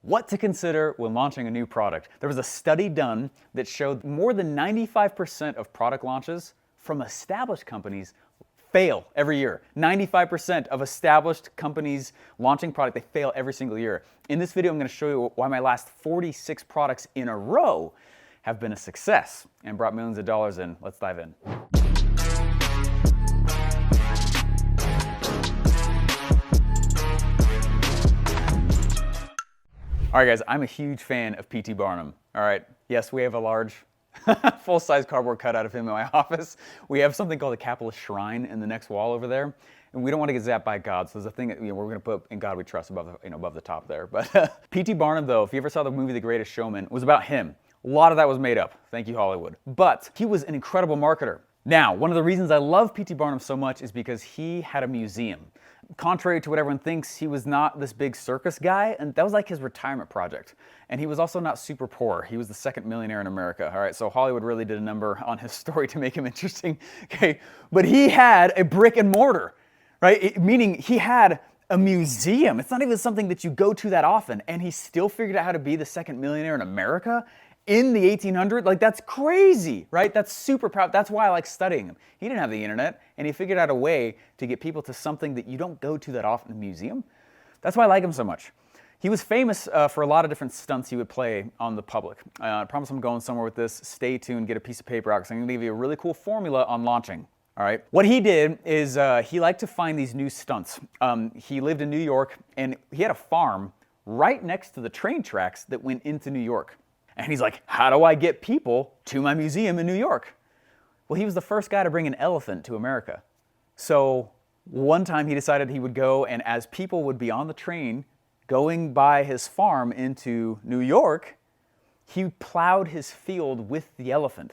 What to consider when launching a new product. There was a study done that showed more than 95% of product launches from established companies fail every year. 95% of established companies launching product, they fail every single year. In this video, I'm going to show you why my last 46 products in a row have been a success and brought millions of dollars in. Let's dive in. All right, guys, I'm a huge fan of P.T. Barnum. All right, yes, we have a large full-size cardboard cutout of him in my office. We have something called a capitalist shrine in the next wall over there, and we don't want to get zapped by God. So there's a thing that we're going to put "In God We Trust" above the top there. But P.T. Barnum, though, if you ever saw the movie The Greatest Showman, was about him. A lot of that was made up. Thank you, Hollywood. But he was an incredible marketer. Now, one of the reasons I love P.T. Barnum so much is because he had a museum. Contrary to what everyone thinks, he was not this big circus guy, and that was like his retirement project. And he was also not super poor. He was the second millionaire in America, all right? So Hollywood really did a number on his story to make him interesting, okay? But he had a brick and mortar, right? Meaning he had a museum. It's not even something that you go to that often, and he still figured out how to be the second millionaire in America in the 1800s. Like, that's crazy, right? That's super proud. That's why I like studying him. He didn't have the internet, and he figured out a way to get people to something that you don't go to that often, a museum. That's why I like him so much. He was famous for a lot of different stunts he would play on the public. I promise I'm going somewhere with this. Stay tuned, get a piece of paper out, because I'm going to give you a really cool formula on launching. All right. What he did is he liked to find these new stunts. He lived in New York, and he had a farm right next to the train tracks that went into New York. And he's like, how do I get people to my museum in New York? Well, he was the first guy to bring an elephant to America. So one time he decided he would go, and as people would be on the train going by his farm into New York, he plowed his field with the elephant.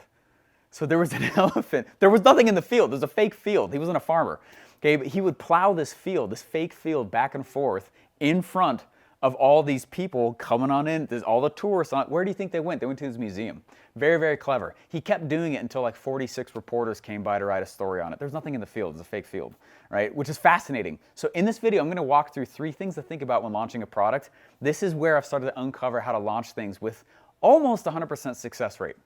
So there was an elephant. There was nothing in the field. There's a fake field. He wasn't a farmer. Okay, but he would plow this field, this fake field, back and forth in front of all these people coming on in. There's all the tourists on. Where do you think they went? They went to his museum. Very, very clever. He kept doing it until like 46 reporters came by to write a story on it. There's nothing in the field. It's a fake field, right? Which is fascinating. So in this video, I'm going to walk through 3 things to think about when launching a product. This is where I've started to uncover how to launch things with almost 100% success rate.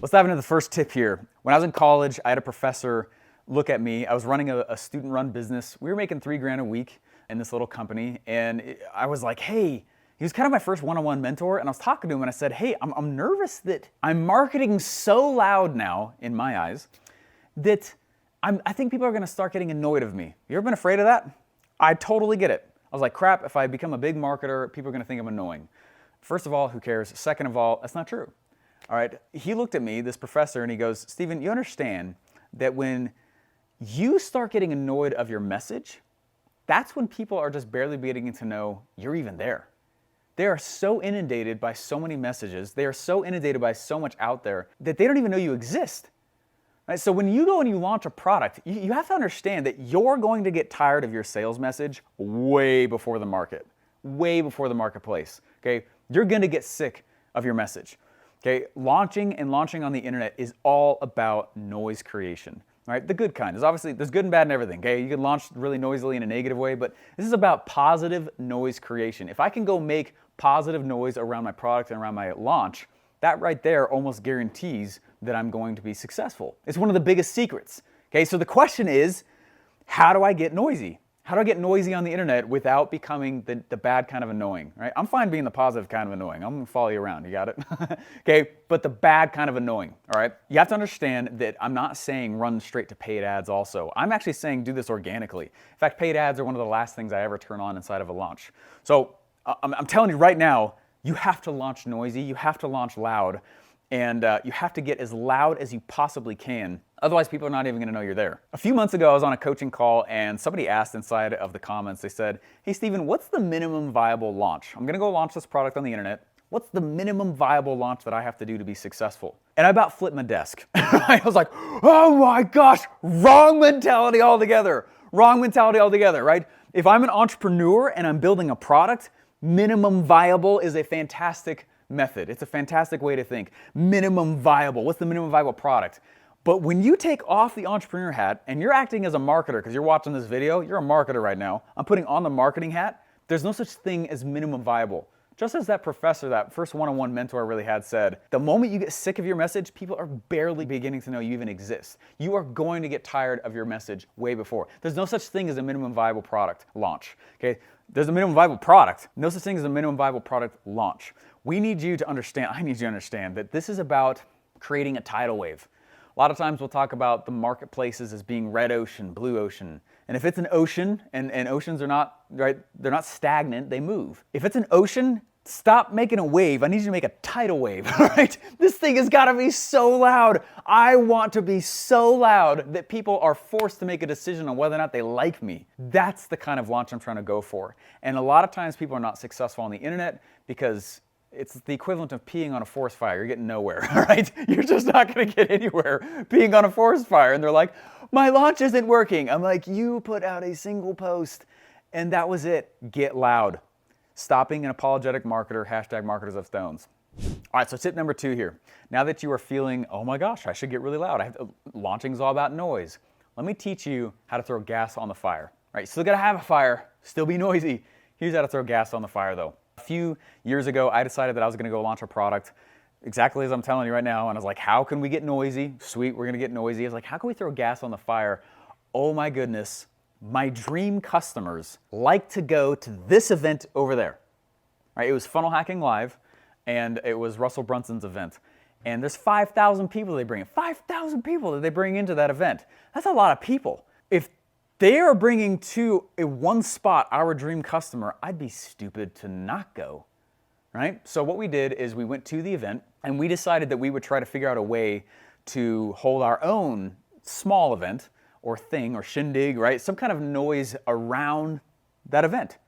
Let's dive into the first tip here. When I was in college, I had a professor look at me. I was running a student-run business. We were making $3 grand a week in this little company, and I was like, hey, he was kind of my first one-on-one mentor, and I was talking to him, and I said, hey, I'm nervous that I'm marketing so loud now, in my eyes, that I think people are gonna start getting annoyed of me. You ever been afraid of that? I totally get it. I was like, crap, if I become a big marketer, people are gonna think I'm annoying. First of all, who cares? Second of all, that's not true. All right, he looked at me, this professor, and he goes, Stephen, you understand that when you start getting annoyed of your message, that's when people are just barely beginning to know you're even there. They are so inundated by so many messages, they are so inundated by so much out there that they don't even know you exist. Right? So when you go and you launch a product, you have to understand that you're going to get tired of your sales message way before the market, way before the marketplace. Okay? You're going to get sick of your message. Okay? Launching on the internet is all about noise creation. Right? The good kind. There's good and bad in everything. Okay? You can launch really noisily in a negative way, but this is about positive noise creation. If I can go make positive noise around my product and around my launch, that right there almost guarantees that I'm going to be successful. It's one of the biggest secrets. Okay? So the question is, how do I get noisy? How do I get noisy on the internet without becoming the bad kind of annoying, right? I'm fine being the positive kind of annoying. I'm gonna follow you around, you got it? Okay, but the bad kind of annoying, all right? You have to understand that I'm not saying run straight to paid ads also. I'm actually saying do this organically. In fact, paid ads are one of the last things I ever turn on inside of a launch. So I'm telling you right now, you have to launch noisy, you have to launch loud, and you have to get as loud as you possibly can. Otherwise, people are not even gonna know you're there. A few months ago, I was on a coaching call, and somebody asked inside of the comments, they said, hey, Stephen, what's the minimum viable launch? I'm gonna go launch this product on the internet. What's the minimum viable launch that I have to do to be successful? And I about flipped my desk. I was like, oh my gosh, wrong mentality altogether. Wrong mentality altogether, right? If I'm an entrepreneur and I'm building a product, minimum viable is a fantastic method. It's a fantastic way to think. Minimum viable. What's the minimum viable product? But when you take off the entrepreneur hat and you're acting as a marketer, because you're watching this video, you're a marketer right now. I'm putting on the marketing hat. There's no such thing as minimum viable. Just as that professor, that first one-on-one mentor I really had said, the moment you get sick of your message, people are barely beginning to know you even exist. You are going to get tired of your message way before. There's no such thing as a minimum viable product launch, okay? There's a minimum viable product. No such thing as a minimum viable product launch. We need you to understand, I need you to understand that this is about creating a tidal wave. A lot of times we'll talk about the marketplaces as being red ocean, blue ocean. And if it's an ocean, and oceans are not, right, they're not stagnant, they move. If it's an ocean, stop making a wave. I need you to make a tidal wave, all right? This thing has got to be so loud. I want to be so loud that people are forced to make a decision on whether or not they like me. That's the kind of launch I'm trying to go for. And a lot of times people are not successful on the internet because it's the equivalent of peeing on a forest fire. You're getting nowhere, all right? You're just not going to get anywhere peeing on a forest fire. And they're like, my launch isn't working. I'm like, you put out a single post and that was it. Get loud. Stop being an apologetic marketer, hashtag marketers of stones. All right, so tip number 2 here. Now that you are feeling, oh my gosh, I should get really loud. Launching is all about noise. Let me teach you how to throw gas on the fire. All right, you still gotta have a fire, still be noisy. Here's how to throw gas on the fire though. A few years ago, I decided that I was gonna go launch a product exactly as I'm telling you right now. And I was like, how can we get noisy? Sweet, we're gonna get noisy. I was like, how can we throw gas on the fire? Oh my goodness. My dream customers like to go to this event over there. Right? It was Funnel Hacking Live, and it was Russell Brunson's event. And there's 5,000 people they bring in. 5,000 people that they bring into that event. That's a lot of people. If they are bringing to a one spot our dream customer, I'd be stupid to not go. Right? So what we did is we went to the event, and we decided that we would try to figure out a way to hold our own small event or thing or shindig, right? Some kind of noise around that event.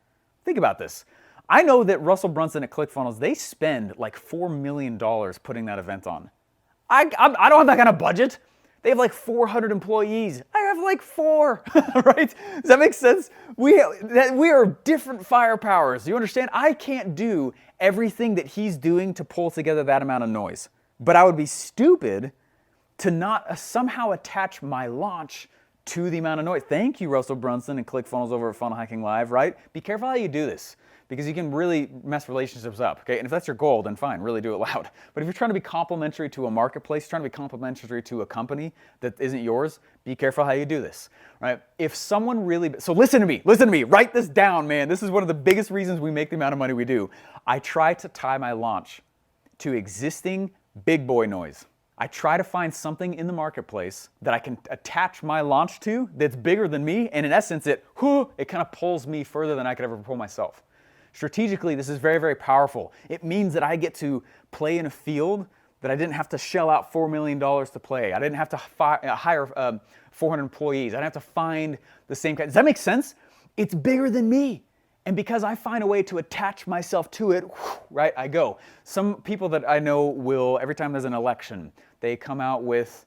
Think about this. I know that Russell Brunson at ClickFunnels, they spend like $4 million putting that event on. I don't have that kind of budget. They have like 400 employees. I have like 4, right? Does that make sense? We are different firepowers. You understand? I can't do everything that he's doing to pull together that amount of noise. But I would be stupid to not somehow attach my launch to the amount of noise. Thank you, Russell Brunson and ClickFunnels over at Funnel Hacking Live, right? Be careful how you do this because you can really mess relationships up, okay? And if that's your goal, then fine, really do it loud. But if you're trying to be complimentary to a marketplace, trying to be complimentary to a company that isn't yours, be careful how you do this, right? If someone really, so listen to me, write this down, man. This is one of the biggest reasons we make the amount of money we do. I try to tie my launch to existing big boy noise. I try to find something in the marketplace that I can attach my launch to that's bigger than me, and in essence, it kind of pulls me further than I could ever pull myself. Strategically, this is very, very powerful. It means that I get to play in a field that I didn't have to shell out $4 million to play. I didn't have to hire 400 employees. I didn't have to find the same kind. Does that make sense? It's bigger than me. And because I find a way to attach myself to it, right, I go. Some people that I know will, every time there's an election, they come out with,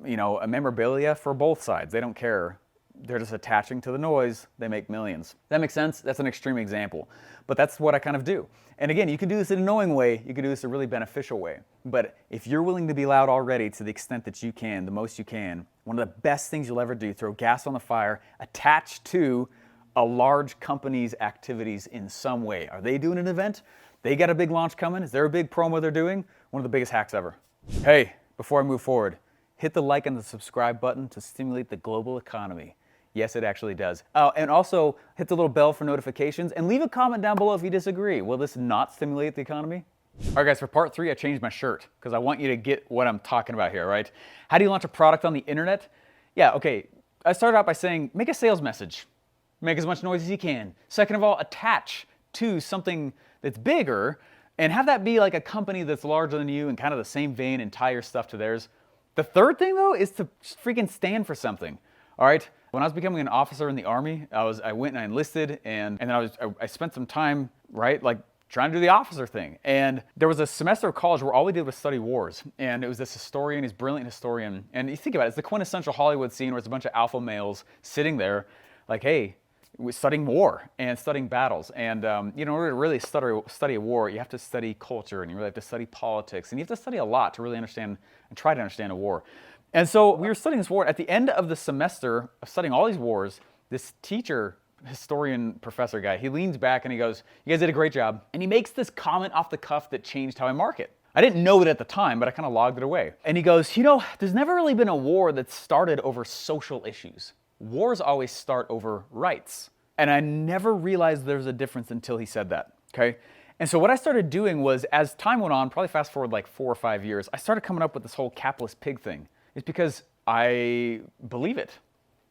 a memorabilia for both sides. They don't care. They're just attaching to the noise. They make millions. That makes sense? That's an extreme example. But that's what I kind of do. And again, you can do this in a knowing way. You can do this in a really beneficial way. But if you're willing to be loud already to the extent that you can, the most you can, one of the best things you'll ever do, throw gas on the fire, attach to a large company's activities in some way. Are they doing an event? They got a big launch coming? Is there a big promo they're doing? One of the biggest hacks ever. Hey, before I move forward, hit the like and the subscribe button to stimulate the global economy. Yes, it actually does. Oh, and also hit the little bell for notifications and leave a comment down below if you disagree. Will this not stimulate the economy? All right, guys, for part 3, I changed my shirt because I want you to get what I'm talking about here, right? How do you launch a product on the internet? Yeah, okay. I started out by saying, make a sales message. Make as much noise as you can. Second of all, attach to something that's bigger and have that be like a company that's larger than you and kind of the same vein and tie your stuff to theirs. The third thing though is to freaking stand for something. All right. When I was becoming an officer in the Army, I went and I enlisted and then I spent some time, right, like trying to do the officer thing. And there was a semester of college where all we did was study wars. And it was this historian, he's a brilliant historian. And you think about it, it's the quintessential Hollywood scene where it's a bunch of alpha males sitting there like, hey, we're studying war and studying battles. And in order to really study a war, you have to study culture and you really have to study politics. And you have to study a lot to really understand and try to understand a war. And so we were studying this war. At the end of the semester of studying all these wars, this teacher historian professor guy. He leans back and he goes, "You guys did a great job." And he makes this comment off the cuff that changed how I market. I didn't know it at the time, but I kind of logged it away. And he goes, there's never really been a war that started over social issues. Wars always start over rights. And I never realized there was a difference until he said that, okay? And so what I started doing was, as time went on, probably fast forward like 4 or 5 years, I started coming up with this whole capitalist pig thing. It's because I believe it.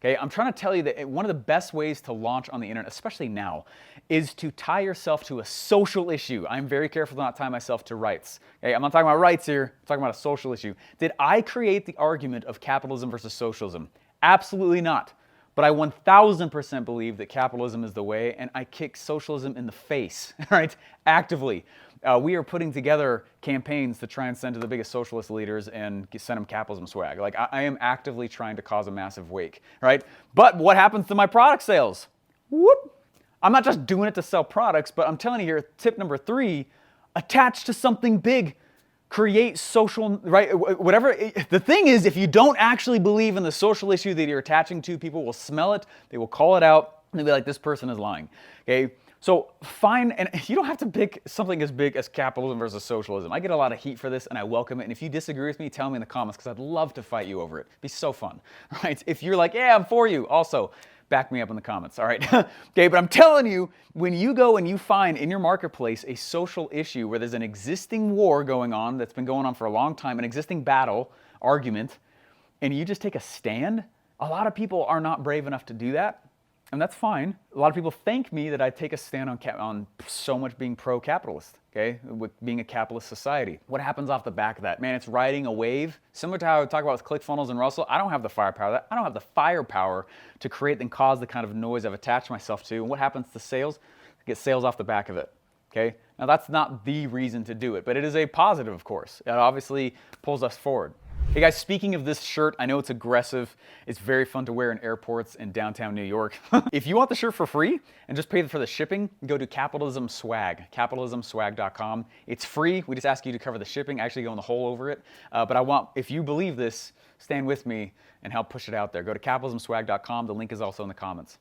Okay, I'm trying to tell you that one of the best ways to launch on the internet, especially now, is to tie yourself to a social issue. I'm very careful to not tie myself to rights. Okay, I'm not talking about rights here, I'm talking about a social issue. Did I create the argument of capitalism versus socialism? Absolutely not. But I 1000% believe that capitalism is the way, and I kick socialism in the face, right? Actively. We are putting together campaigns to try and send to the biggest socialist leaders and send them capitalism swag. Like, I am actively trying to cause a massive wake, right? But what happens to my product sales? Whoop! I'm not just doing it to sell products, but I'm telling you here, tip number 3, attach to something big. Create social, right? Whatever. The thing is, if you don't actually believe in the social issue that you're attaching to, people will smell it, they will call it out, and they'll be like, this person is lying, okay? So find, and you don't have to pick something as big as capitalism versus socialism. I get a lot of heat for this and I welcome it. And if you disagree with me, tell me in the comments because I'd love to fight you over it. It'd be so fun, right? If you're like, yeah, I'm for you, also back me up in the comments, all right? Okay, but I'm telling you, when you go and you find in your marketplace a social issue where there's an existing war going on that's been going on for a long time, an existing battle, argument, and you just take a stand, a lot of people are not brave enough to do that. And that's fine. A lot of people thank me that I take a stand on so much being pro-capitalist, okay, with being a capitalist society. What happens off the back of that? Man, it's riding a wave. Similar to how I talk about with ClickFunnels and Russell, I don't have the firepower. I don't have the firepower to create and cause the kind of noise I've attached myself to. And what happens to sales? I get sales off the back of it, okay? Now, that's not the reason to do it, but it is a positive, of course. It obviously pulls us forward. Hey guys, speaking of this shirt, I know it's aggressive. It's very fun to wear in airports in downtown New York. If you want the shirt for free and just pay for the shipping, go to Capitalism Swag, capitalismswag.com. It's free. We just ask you to cover the shipping. I actually go in the hole over it. But I want, if you believe this, stand with me and help push it out there. Go to capitalismswag.com. The link is also in the comments.